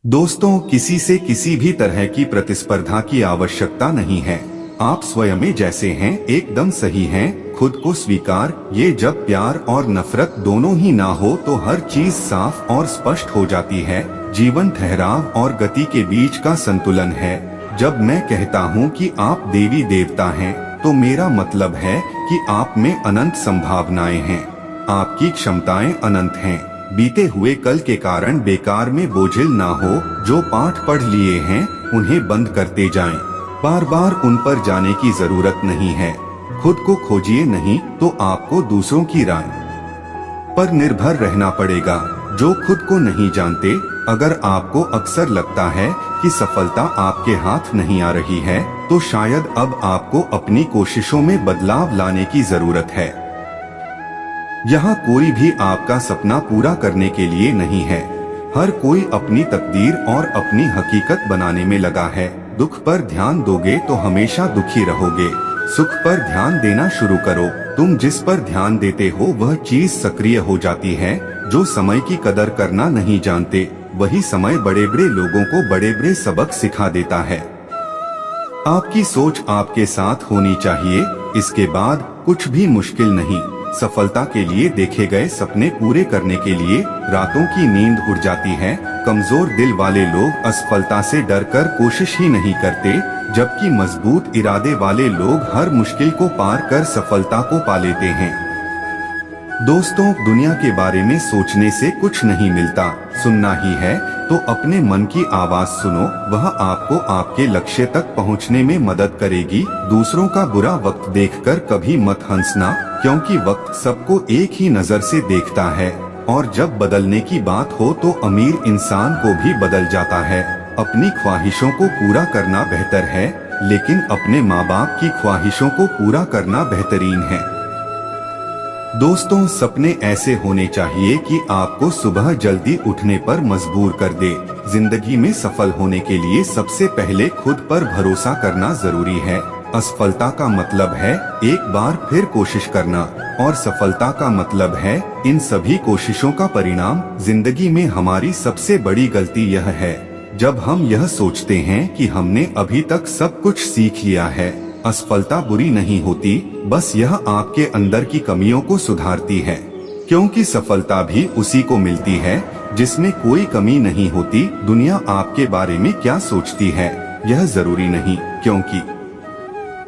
दोस्तों, किसी से किसी भी तरह की प्रतिस्पर्धा की आवश्यकता नहीं है। आप स्वयं में जैसे हैं एकदम सही हैं। खुद को स्वीकार। ये जब प्यार और नफरत दोनों ही ना हो तो हर चीज साफ और स्पष्ट हो जाती है। जीवन ठहराव और गति के बीच का संतुलन है। जब मैं कहता हूँ कि आप देवी देवता हैं, तो मेरा मतलब है कि आप में अनंत संभावनाएं हैं। आपकी क्षमताएं अनंत हैं। बीते हुए कल के कारण बेकार में बोझिल ना हो। जो पाठ पढ़ लिए हैं उन्हें बंद करते जाएं। बार बार उन पर जाने की जरूरत नहीं है। खुद को खोजिए, नहीं तो आपको दूसरों की राय पर निर्भर रहना पड़ेगा। जो खुद को नहीं जानते, अगर आपको अक्सर लगता है कि सफलता आपके हाथ नहीं आ रही है, तो शायद अब आपको अपनी कोशिशों में बदलाव लाने की जरूरत है। यहाँ कोई भी आपका सपना पूरा करने के लिए नहीं है। हर कोई अपनी तकदीर और अपनी हकीकत बनाने में लगा है। दुख पर ध्यान दोगे तो हमेशा दुखी रहोगे। सुख पर ध्यान देना शुरू करो। तुम जिस पर ध्यान देते हो वह चीज सक्रिय हो जाती है। जो समय की कदर करना नहीं जानते, वही समय बड़े बड़े लोगों को बड़े बड़े सबक सिखा देता है। आपकी सोच आपके साथ होनी चाहिए, इसके बाद कुछ भी मुश्किल नहीं। सफलता के लिए देखे गए सपने पूरे करने के लिए रातों की नींद उड़ जाती है। कमजोर दिल वाले लोग असफलता से डरकर कोशिश ही नहीं करते, जबकि मजबूत इरादे वाले लोग हर मुश्किल को पार कर सफलता को पा लेते हैं। दोस्तों, दुनिया के बारे में सोचने से कुछ नहीं मिलता, सुनना ही है तो अपने मन की आवाज सुनो। वह आपको आपके लक्ष्य तक पहुंचने में मदद करेगी। दूसरों का बुरा वक्त देखकर कभी मत हंसना, क्योंकि वक्त सबको एक ही नजर से देखता है। और जब बदलने की बात हो तो अमीर इंसान को भी बदल जाता है। अपनी ख्वाहिशों को पूरा करना बेहतर है, लेकिन अपने माँ बाप की ख्वाहिशों को पूरा करना बेहतरीन है। दोस्तों, सपने ऐसे होने चाहिए कि आपको सुबह जल्दी उठने पर मजबूर कर दे। जिंदगी में सफल होने के लिए सबसे पहले खुद पर भरोसा करना जरूरी है। असफलता का मतलब है एक बार फिर कोशिश करना, और सफलता का मतलब है इन सभी कोशिशों का परिणाम। जिंदगी में हमारी सबसे बड़ी गलती यह है जब हम यह सोचते हैं कि हमने अभी तक सब कुछ सीख लिया है। असफलता बुरी नहीं होती, बस यह आपके अंदर की कमियों को सुधारती है। क्योंकि सफलता भी उसी को मिलती है जिसमें कोई कमी नहीं होती। दुनिया आपके बारे में क्या सोचती है यह जरूरी नहीं, क्योंकि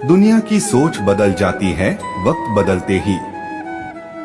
दुनिया की सोच बदल जाती है वक्त बदलते ही।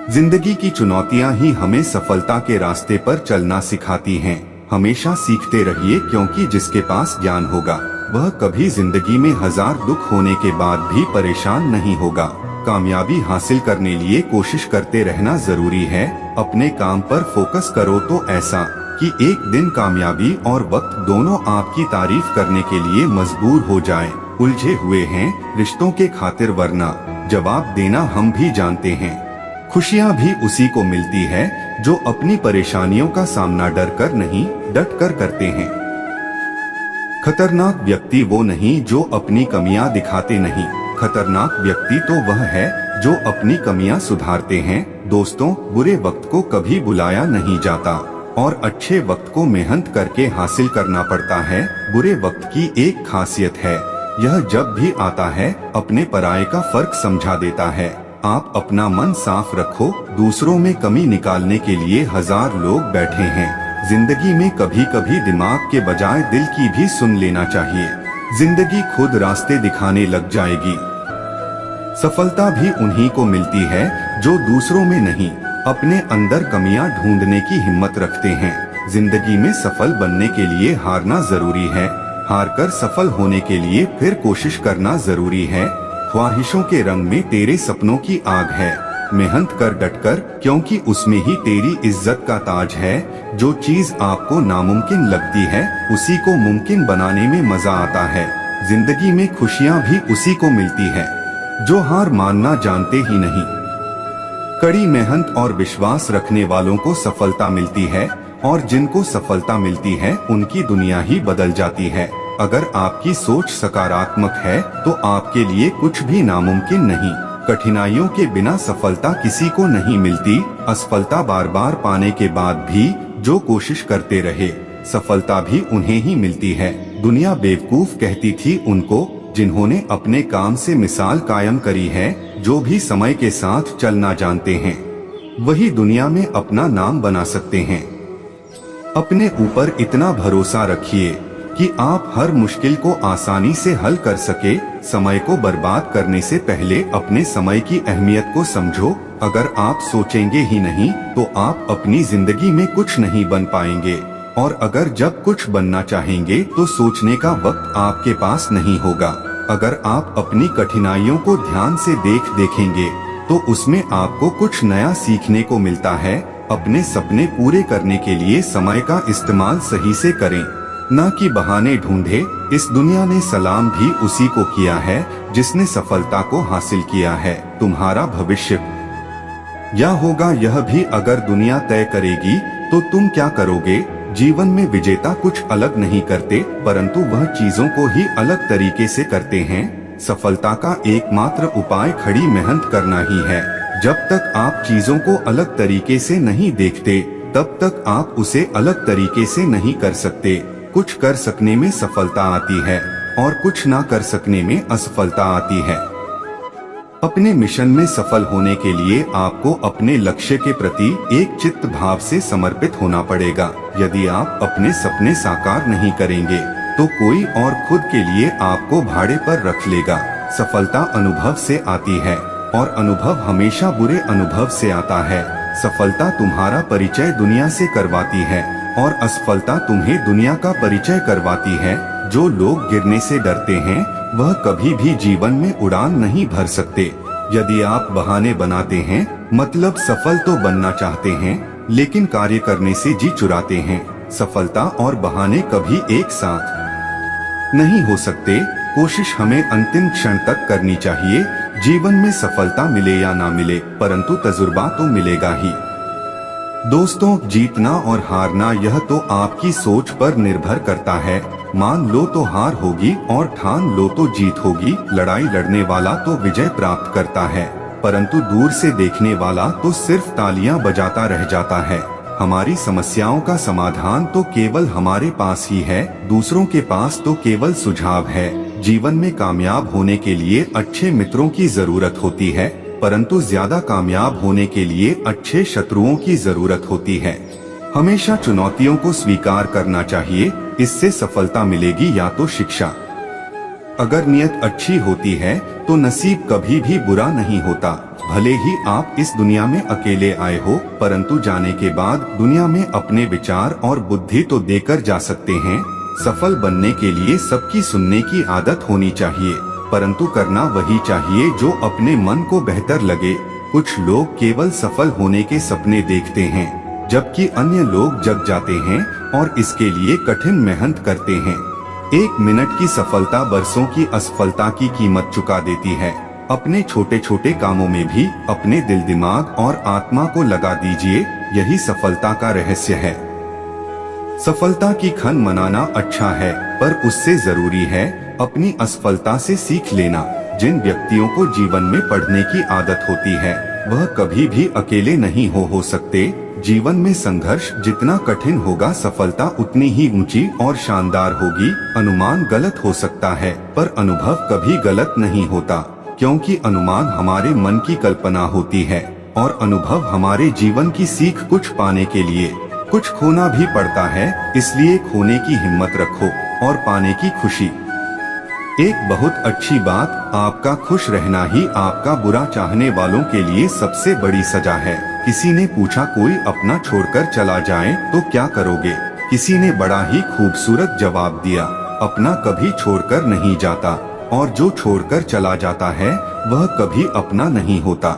जिंदगी की चुनौतियां ही हमें सफलता के रास्ते पर चलना सिखाती हैं। हमेशा सीखते रहिए, क्योंकि जिसके पास ज्ञान होगा वह कभी जिंदगी में हजार दुख होने के बाद भी परेशान नहीं होगा। कामयाबी हासिल करने लिए कोशिश करते रहना जरूरी है। अपने काम पर फोकस करो तो ऐसा कि एक दिन कामयाबी और वक्त दोनों आपकी तारीफ करने के लिए मजबूर हो जाएं। उलझे हुए हैं रिश्तों के खातिर, वरना जवाब देना हम भी जानते हैं। खुशियाँ भी उसी को मिलती है जो अपनी परेशानियों का सामना डर कर नहीं, डट कर करते हैं। खतरनाक व्यक्ति वो नहीं जो अपनी कमियां दिखाते नहीं, खतरनाक व्यक्ति तो वह है जो अपनी कमियां सुधारते हैं। दोस्तों, बुरे वक्त को कभी बुलाया नहीं जाता, और अच्छे वक्त को मेहनत करके हासिल करना पड़ता है। बुरे वक्त की एक खासियत है, यह जब भी आता है अपने पराये का फर्क समझा देता है। आप अपना मन साफ रखो, दूसरों में कमी निकालने के लिए हजार लोग बैठे हैं। जिंदगी में कभी कभी दिमाग के बजाय दिल की भी सुन लेना चाहिए। जिंदगी खुद रास्ते दिखाने लग जाएगी। सफलता भी उन्हीं को मिलती है जो दूसरों में नहीं, अपने अंदर कमियां ढूंढने की हिम्मत रखते हैं। जिंदगी में सफल बनने के लिए हारना जरूरी है, हारकर सफल होने के लिए फिर कोशिश करना जरूरी है। ख्वाहिशों के रंग में तेरे सपनों की आग है, मेहनत कर डटकर, क्योंकि उसमें ही तेरी इज्जत का ताज है। जो चीज आपको नामुमकिन लगती है उसी को मुमकिन बनाने में मजा आता है। जिंदगी में खुशियाँ भी उसी को मिलती है जो हार मानना जानते ही नहीं। कड़ी मेहनत और विश्वास रखने वालों को सफलता मिलती है, और जिनको सफलता मिलती है उनकी दुनिया ही बदल जाती है। अगर आपकी सोच सकारात्मक है तो आपके लिए कुछ भी नामुमकिन नहीं। कठिनाइयों के बिना सफलता किसी को नहीं मिलती। असफलता बार बार पाने के बाद भी जो कोशिश करते रहे, सफलता भी उन्हें ही मिलती है। दुनिया बेवकूफ कहती थी उनको जिन्होंने अपने काम से मिसाल कायम करी है। जो भी समय के साथ चलना जानते हैं वही दुनिया में अपना नाम बना सकते हैं। अपने ऊपर इतना भरोसा रखिए कि आप हर मुश्किल को आसानी से हल कर सके। समय को बर्बाद करने से पहले अपने समय की अहमियत को समझो। अगर आप सोचेंगे ही नहीं तो आप अपनी जिंदगी में कुछ नहीं बन पाएंगे, और अगर जब कुछ बनना चाहेंगे तो सोचने का वक्त आपके पास नहीं होगा। अगर आप अपनी कठिनाइयों को ध्यान से देखेंगे तो उसमें आपको कुछ नया सीखने को मिलता है। अपने सपने पूरे करने के लिए समय का इस्तेमाल सही से करें, न कि बहाने ढूंढे। इस दुनिया ने सलाम भी उसी को किया है जिसने सफलता को हासिल किया है। तुम्हारा भविष्य क्या होगा यह भी अगर दुनिया तय करेगी तो तुम क्या करोगे। जीवन में विजेता कुछ अलग नहीं करते, परंतु वह चीजों को ही अलग तरीके से करते हैं। सफलता का एकमात्र उपाय खड़ी मेहनत करना ही है। जब तक आप चीजों को अलग तरीके से नहीं देखते तब तक आप उसे अलग तरीके से नहीं कर सकते। कुछ कर सकने में सफलता आती है और कुछ ना कर सकने में असफलता आती है। अपने मिशन में सफल होने के लिए आपको अपने लक्ष्य के प्रति एक चित्त भाव से समर्पित होना पड़ेगा। यदि आप अपने सपने साकार नहीं करेंगे तो कोई और खुद के लिए आपको भाड़े पर रख लेगा। सफलता अनुभव से आती है और अनुभव हमेशा बुरे अनुभव से आता है। सफलता तुम्हारा परिचय दुनिया से करवाती है और असफलता तुम्हें दुनिया का परिचय करवाती है। जो लोग गिरने से डरते हैं वह कभी भी जीवन में उड़ान नहीं भर सकते। यदि आप बहाने बनाते हैं मतलब सफल तो बनना चाहते हैं लेकिन कार्य करने से जी चुराते हैं। सफलता और बहाने कभी एक साथ नहीं हो सकते। कोशिश हमें अंतिम क्षण तक करनी चाहिए। जीवन में सफलता मिले या ना मिले, परंतु तजुर्बा तो मिलेगा ही। दोस्तों, जीतना और हारना यह तो आपकी सोच पर निर्भर करता है। मान लो तो हार होगी और ठान लो तो जीत होगी। लड़ाई लड़ने वाला तो विजय प्राप्त करता है, परंतु दूर से देखने वाला तो सिर्फ तालियां बजाता रह जाता है। हमारी समस्याओं का समाधान तो केवल हमारे पास ही है, दूसरों के पास तो केवल सुझाव है। जीवन में कामयाब होने के लिए अच्छे मित्रों की जरूरत होती है, परंतु ज्यादा कामयाब होने के लिए अच्छे शत्रुओं की जरूरत होती है। हमेशा चुनौतियों को स्वीकार करना चाहिए, इससे सफलता मिलेगी या तो शिक्षा। अगर नियत अच्छी होती है तो नसीब कभी भी बुरा नहीं होता। भले ही आप इस दुनिया में अकेले आए हो, परंतु जाने के बाद दुनिया में अपने विचार और बुद्धि तो देकर जा सकते हैं। सफल बनने के लिए सबकी सुनने की आदत होनी चाहिए, परंतु करना वही चाहिए जो अपने मन को बेहतर लगे। कुछ लोग केवल सफल होने के सपने देखते हैं, जबकि अन्य लोग जग जाते हैं और इसके लिए कठिन मेहनत करते हैं। 1 मिनट की सफलता बरसों की असफलता की कीमत चुका देती है। अपने छोटे छोटे कामों में भी अपने दिल, दिमाग और आत्मा को लगा दीजिए, यही सफलता का रहस्य है। सफलता की खन मनाना अच्छा है, पर उससे जरूरी है अपनी असफलता से सीख लेना। जिन व्यक्तियों को जीवन में पढ़ने की आदत होती है वह कभी भी अकेले नहीं हो सकते। जीवन में संघर्ष जितना कठिन होगा, सफलता उतनी ही ऊंची और शानदार होगी। अनुमान गलत हो सकता है, पर अनुभव कभी गलत नहीं होता, क्योंकि अनुमान हमारे मन की कल्पना होती है और अनुभव हमारे जीवन की सीख। कुछ पाने के लिए कुछ खोना भी पड़ता है, इसलिए खोने की हिम्मत रखो और पाने की खुशी। एक बहुत अच्छी बात, आपका खुश रहना ही आपका बुरा चाहने वालों के लिए सबसे बड़ी सजा है। किसी ने पूछा, कोई अपना छोड़कर चला जाए तो क्या करोगे? किसी ने बड़ा ही खूबसूरत जवाब दिया, अपना कभी छोड़कर नहीं जाता, और जो छोड़कर चला जाता है वह कभी अपना नहीं होता।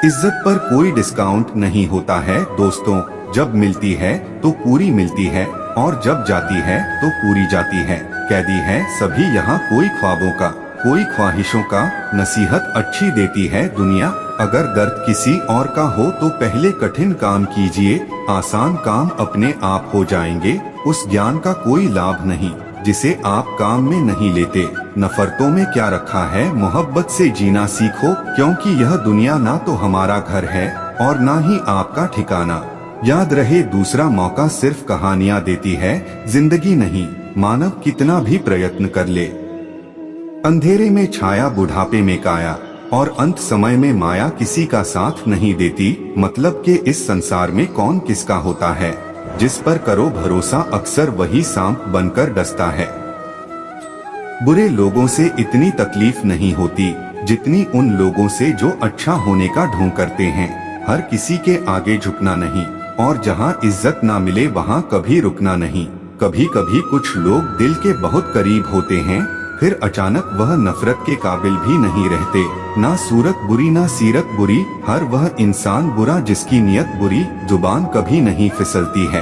इज्जत पर कोई डिस्काउंट नहीं होता है दोस्तों। जब मिलती है तो पूरी मिलती है, और जब जाती है तो पूरी जाती है। कैदी है सभी यहाँ, कोई ख्वाबों का, कोई ख्वाहिशों का। नसीहत अच्छी देती है दुनिया। अगर दर्द किसी और का हो तो पहले कठिन काम कीजिए, आसान काम अपने आप हो जाएंगे। उस ज्ञान का कोई लाभ नहीं जिसे आप काम में नहीं लेते। नफरतों में क्या रखा है, मोहब्बत से जीना सीखो, क्योंकि यह दुनिया ना तो हमारा घर है और ना ही आपका ठिकाना। याद रहे, दूसरा मौका सिर्फ कहानियां देती है, जिंदगी नहीं। मानव कितना भी प्रयत्न कर ले, अंधेरे में छाया, बुढ़ापे में काया और अंत समय में माया किसी का साथ नहीं देती। मतलब कि इस संसार में कौन किसका होता है, जिस पर करो भरोसा अक्सर वही सांप बनकर डसता है। बुरे लोगों से इतनी तकलीफ नहीं होती जितनी उन लोगों से जो अच्छा होने का ढोंग करते हैं। हर किसी के आगे झुकना नहीं, और जहां इज्जत ना मिले वहां कभी रुकना नहीं। कभी कभी कुछ लोग दिल के बहुत करीब होते हैं, फिर अचानक वह नफरत के काबिल भी नहीं रहते। ना सूरत बुरी ना सीरत बुरी, हर वह इंसान बुरा जिसकी नियत बुरी। जुबान कभी नहीं फिसलती है,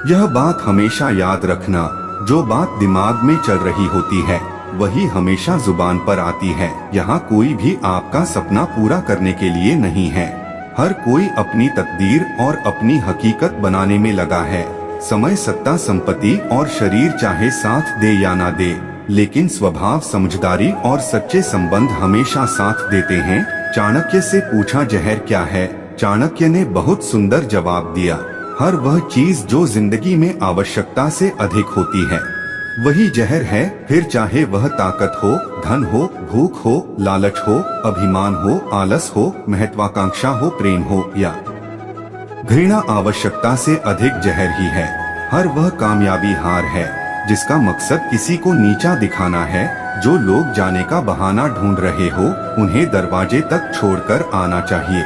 यह बात हमेशा याद रखना। जो बात दिमाग में चल रही होती है वही हमेशा जुबान पर आती है। यहाँ कोई भी आपका सपना पूरा करने के लिए नहीं है। हर कोई अपनी तकदीर और अपनी हकीकत बनाने में लगा है। समय, सत्ता, संपत्ति और शरीर चाहे साथ दे या ना दे, लेकिन स्वभाव, समझदारी और सच्चे संबंध हमेशा साथ देते हैं। चाणक्य से पूछा जहर क्या है, चाणक्य ने बहुत सुंदर जवाब दिया, हर वह चीज जो जिंदगी में आवश्यकता से अधिक होती है वही जहर है। फिर चाहे वह ताकत हो, धन हो, भूख हो, लालच हो, अभिमान हो, आलस हो, महत्वाकांक्षा हो, प्रेम हो या घृणा, आवश्यकता से अधिक जहर ही है। हर वह कामयाबी हार है जिसका मकसद किसी को नीचा दिखाना है। जो लोग जाने का बहाना ढूंढ रहे हो उन्हें दरवाजे तक छोड़कर आना चाहिए।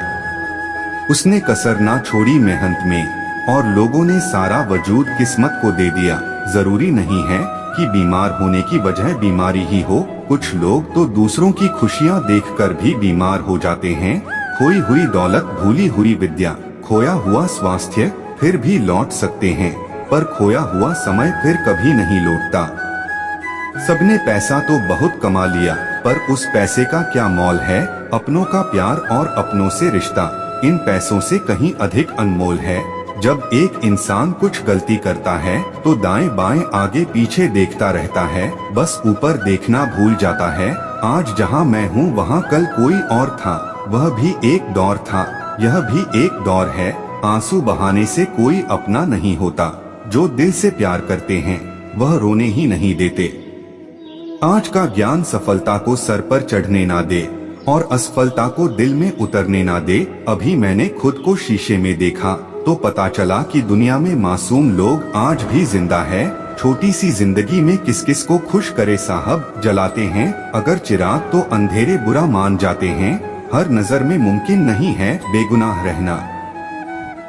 उसने कसर ना छोड़ी मेहनत में और लोगों ने सारा वजूद किस्मत को दे दिया। जरूरी नहीं है कि बीमार होने की वजह बीमारी ही हो। कुछ लोग तो दूसरों की खुशियां देखकर भी बीमार हो जाते हैं। खोई हुई दौलत, भूली हुई विद्या, खोया हुआ स्वास्थ्य फिर भी लौट सकते हैं, पर खोया हुआ समय फिर कभी नहीं लौटता। सबने पैसा तो बहुत कमा लिया, पर उस पैसे का क्या मोल है? अपनों का प्यार और अपनों से रिश्ता इन पैसों से कहीं अधिक अनमोल है। जब एक इंसान कुछ गलती करता है तो दाएं बाएं आगे पीछे देखता रहता है, बस ऊपर देखना भूल जाता है। आज जहां मैं हूं वहां कल कोई और था, वह भी एक दौर था, यह भी एक दौर है। आंसू बहाने से कोई अपना नहीं होता। जो दिल से प्यार करते हैं वह रोने ही नहीं देते। आज का ज्ञान सफलता को सर पर चढ़ने ना दे और असफलता को दिल में उतरने ना दे। अभी मैंने खुद को शीशे में देखा तो पता चला कि दुनिया में मासूम लोग आज भी जिंदा है। छोटी सी जिंदगी में किस किस को खुश करे साहब, जलाते हैं अगर चिराग तो अंधेरे बुरा मान जाते हैं। हर नजर में मुमकिन नहीं है बेगुनाह रहना।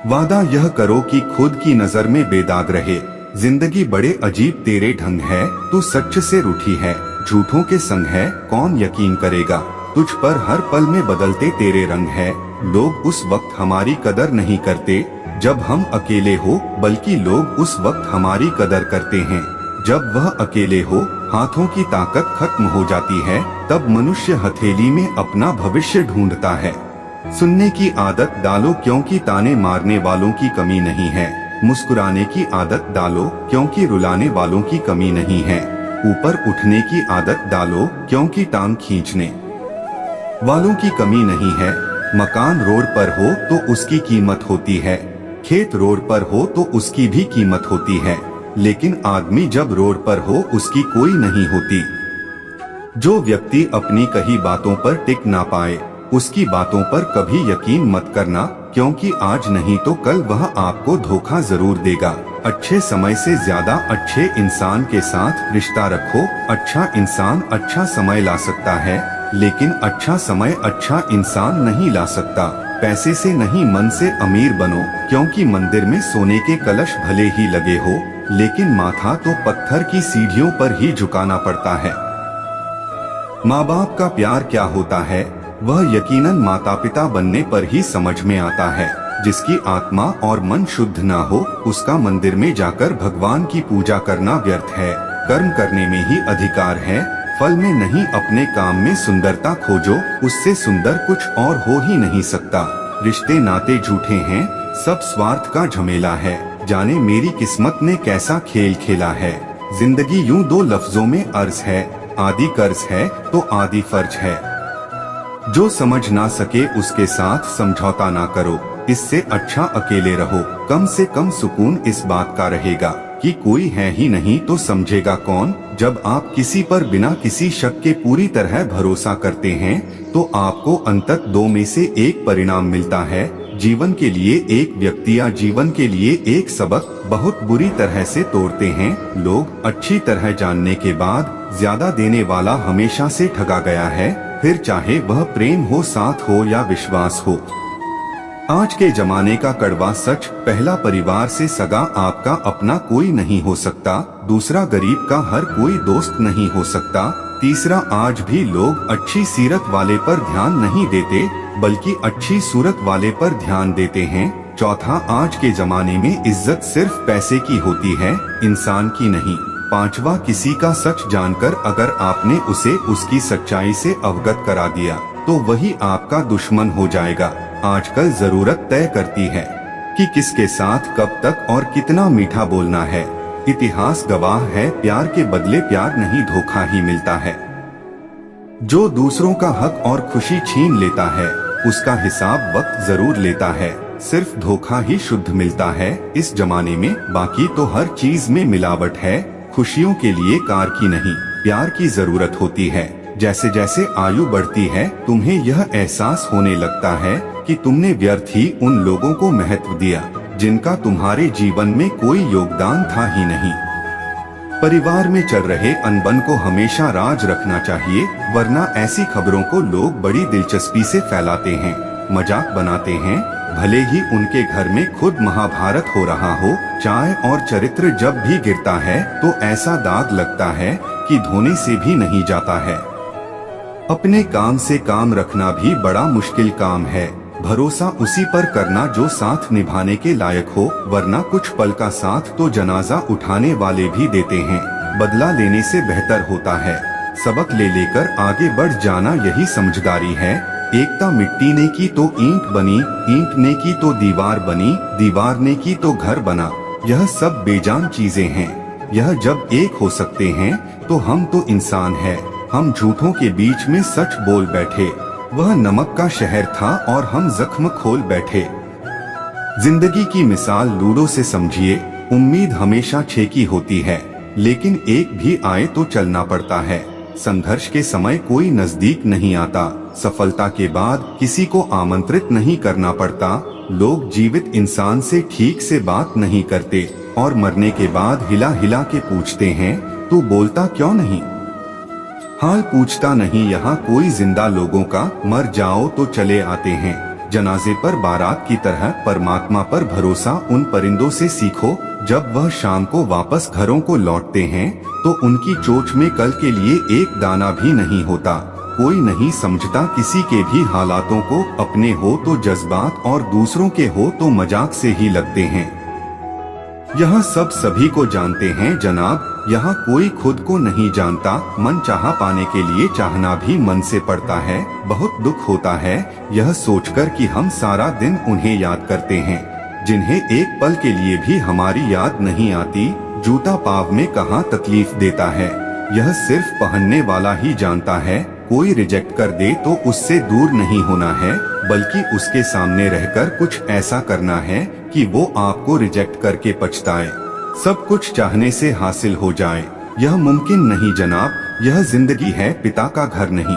वादा यह करो कि खुद की नजर में बेदाग रहे। जिंदगी बड़े अजीब तेरे ढंग है, तू सच से रूठी है, झूठों के संग है, कौन यकीन करेगा? तुझ पर हर पल में बदलते तेरे रंग है। लोग उस वक्त हमारी कदर नहीं करते जब हम अकेले हो, बल्कि लोग उस वक्त हमारी कदर करते हैं जब वह अकेले हो। हाथों की ताकत खत्म हो जाती है तब मनुष्य हथेली में अपना भविष्य ढूंढता है। सुनने की आदत डालो क्योंकि ताने मारने वालों की कमी नहीं है। मुस्कुराने की आदत डालो क्योंकि रुलाने वालों की कमी नहीं है। ऊपर उठने की आदत डालो क्योंकि टांग खींचने वालों की कमी नहीं है। मकान रोड पर हो तो उसकी कीमत होती है, खेत रोड पर हो तो उसकी भी कीमत होती है, लेकिन आदमी जब रोड पर हो उसकी कोई नहीं होती। जो व्यक्ति अपनी कही बातों पर टिक ना पाए उसकी बातों पर कभी यकीन मत करना, क्योंकि आज नहीं तो कल वह आपको धोखा जरूर देगा। अच्छे समय से ज्यादा अच्छे इंसान के साथ रिश्ता रखो। अच्छा इंसान अच्छा समय ला सकता है, लेकिन अच्छा समय अच्छा इंसान नहीं ला सकता। पैसे से नहीं मन से अमीर बनो, क्योंकि मंदिर में सोने के कलश भले ही लगे हो, लेकिन माथा तो पत्थर की सीढ़ियों पर ही झुकाना पड़ता है। माँ बाप का प्यार क्या होता है वह यकीनन माता पिता बनने पर ही समझ में आता है। जिसकी आत्मा और मन शुद्ध ना हो उसका मंदिर में जाकर भगवान की पूजा करना व्यर्थ है। कर्म करने में ही अधिकार है, फल में नहीं। अपने काम में सुंदरता खोजो, उससे सुंदर कुछ और हो ही नहीं सकता। रिश्ते नाते झूठे हैं, सब स्वार्थ का झमेला है। जाने मेरी किस्मत ने कैसा खेल खेला है। जिंदगी यूं दो लफ्जों में अर्ज है, आदि कर्ज है तो आदि फर्ज है। जो समझ ना सके उसके साथ समझौता ना करो, इससे अच्छा अकेले रहो। कम से कम सुकून इस बात का रहेगा कि कोई है ही नहीं तो समझेगा कौन। जब आप किसी पर बिना किसी शक के पूरी तरह भरोसा करते हैं तो आपको अंतत दो में से एक परिणाम मिलता है, जीवन के लिए एक व्यक्ति या जीवन के लिए एक सबक। बहुत बुरी तरह से तोड़ते हैं लोग। अच्छी तरह जानने के बाद ज्यादा देने वाला हमेशा से ठगा गया है, फिर चाहे वह प्रेम हो, साथ हो या विश्वास हो। आज के जमाने का कड़वा सच, पहला परिवार से सगा आपका अपना कोई नहीं हो सकता, दूसरा गरीब का हर कोई दोस्त नहीं हो सकता, तीसरा आज भी लोग अच्छी सीरत वाले पर ध्यान नहीं देते बल्कि अच्छी सूरत वाले पर ध्यान देते हैं, चौथा आज के जमाने में इज्जत सिर्फ पैसे की होती है, इंसान की नहीं, पांचवा किसी का सच जानकर अगर आपने उसे उसकी सच्चाई से अवगत करा दिया तो वही आपका दुश्मन हो जाएगा। आजकल जरूरत तय करती है कि किसके साथ कब तक और कितना मीठा बोलना है। इतिहास गवाह है, प्यार के बदले प्यार नहीं धोखा ही मिलता है। जो दूसरों का हक और खुशी छीन लेता है उसका हिसाब वक्त जरूर लेता है, सिर्फ धोखा ही शुद्ध मिलता है इस जमाने में। बाकी तो हर चीज में मिलावट है, खुशियों के लिए कार की नहीं प्यार की जरूरत होती है। जैसे जैसे आयु बढ़ती है तुम्हें यह एहसास होने लगता है कि तुमने व्यर्थ ही उन लोगों को महत्व दिया जिनका तुम्हारे जीवन में कोई योगदान था ही नहीं। परिवार में चल रहे अनबन को हमेशा राज रखना चाहिए, वरना ऐसी खबरों को लोग बड़ी दिलचस्पी से फैलाते हैं, मजाक बनाते हैं, भले ही उनके घर में खुद महाभारत हो रहा हो। चाय और चरित्र जब भी गिरता है तो ऐसा दाग लगता है कि धोने से भी नहीं जाता है। अपने काम से काम रखना भी बड़ा मुश्किल काम है, भरोसा उसी पर करना जो साथ निभाने के लायक हो, वरना कुछ पल का साथ तो जनाजा उठाने वाले भी देते हैं। बदला लेने से बेहतर होता है सबक ले लेकर आगे बढ़ जाना, यही समझदारी है। एकता मिट्टी ने की तो ईंट बनी, ईंट ने की तो दीवार बनी, दीवार ने की तो घर बना। यह सब बेजान चीजें हैं, यह जब एक हो सकते हैं तो हम तो इंसान हैं। हम झूठों के बीच में सच बोल बैठे, वह नमक का शहर था और हम जख्म खोल बैठे। जिंदगी की मिसाल लूडो से समझिए, उम्मीद हमेशा छेकी होती है लेकिन एक भी आए तो चलना पड़ता है। संघर्ष के समय कोई नजदीक नहीं आता, सफलता के बाद किसी को आमंत्रित नहीं करना पड़ता। लोग जीवित इंसान से ठीक से बात नहीं करते और मरने के बाद हिला हिला के पूछते हैं तू बोलता क्यों नहीं। हाल पूछता नहीं यहाँ कोई जिंदा लोगों का, मर जाओ तो चले आते हैं। जनाजे पर बारात की तरह परमात्मा पर भरोसा उन परिंदों से सीखो, जब वह शाम को वापस घरों को लौटते हैं तो उनकी चोंच में कल के लिए एक दाना भी नहीं होता। कोई नहीं समझता किसी के भी हालातों को, अपने हो तो जज्बात और दूसरों के हो तो मजाक से ही लगते हैं। यहाँ सब सभी को जानते हैं जनाब, यहाँ कोई खुद को नहीं जानता। मन चाहा पाने के लिए चाहना भी मन से पड़ता है। बहुत दुख होता है यह सोचकर कि हम सारा दिन उन्हें याद करते हैं जिन्हें एक पल के लिए भी हमारी याद नहीं आती। जूता पाँव में कहाँ तकलीफ देता है यह सिर्फ पहनने वाला ही जानता है। कोई रिजेक्ट कर दे तो उससे दूर नहीं होना है, बल्कि उसके सामने रहकर कुछ ऐसा करना है कि वो आपको रिजेक्ट करके पछताए। सब कुछ चाहने से हासिल हो जाए यह मुमकिन नहीं जनाब, यह जिंदगी है, पिता का घर नहीं।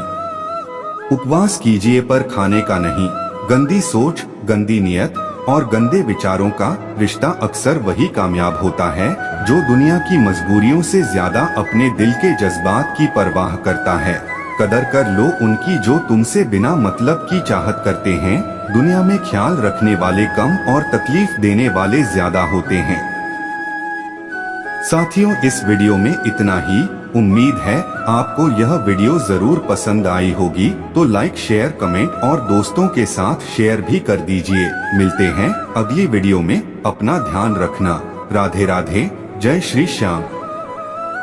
उपवास कीजिए पर खाने का नहीं। गंदी सोच, गंदी नियत और गंदे विचारों का रिश्ता अक्सर वही कामयाब होता है जो दुनिया की मजबूरियों से ज्यादा अपने दिल के जज्बात की परवाह करता है। कदर कर लो उनकी जो तुमसे बिना मतलब की चाहत करते हैं। दुनिया में ख्याल रखने वाले कम और तकलीफ देने वाले ज्यादा होते हैं। साथियों, इस वीडियो में इतना ही। उम्मीद है आपको यह वीडियो जरूर पसंद आई होगी, तो लाइक, शेयर, कमेंट और दोस्तों के साथ शेयर भी कर दीजिए। मिलते हैं अगली वीडियो में, अपना ध्यान रखना। राधे राधे, जय श्री श्याम।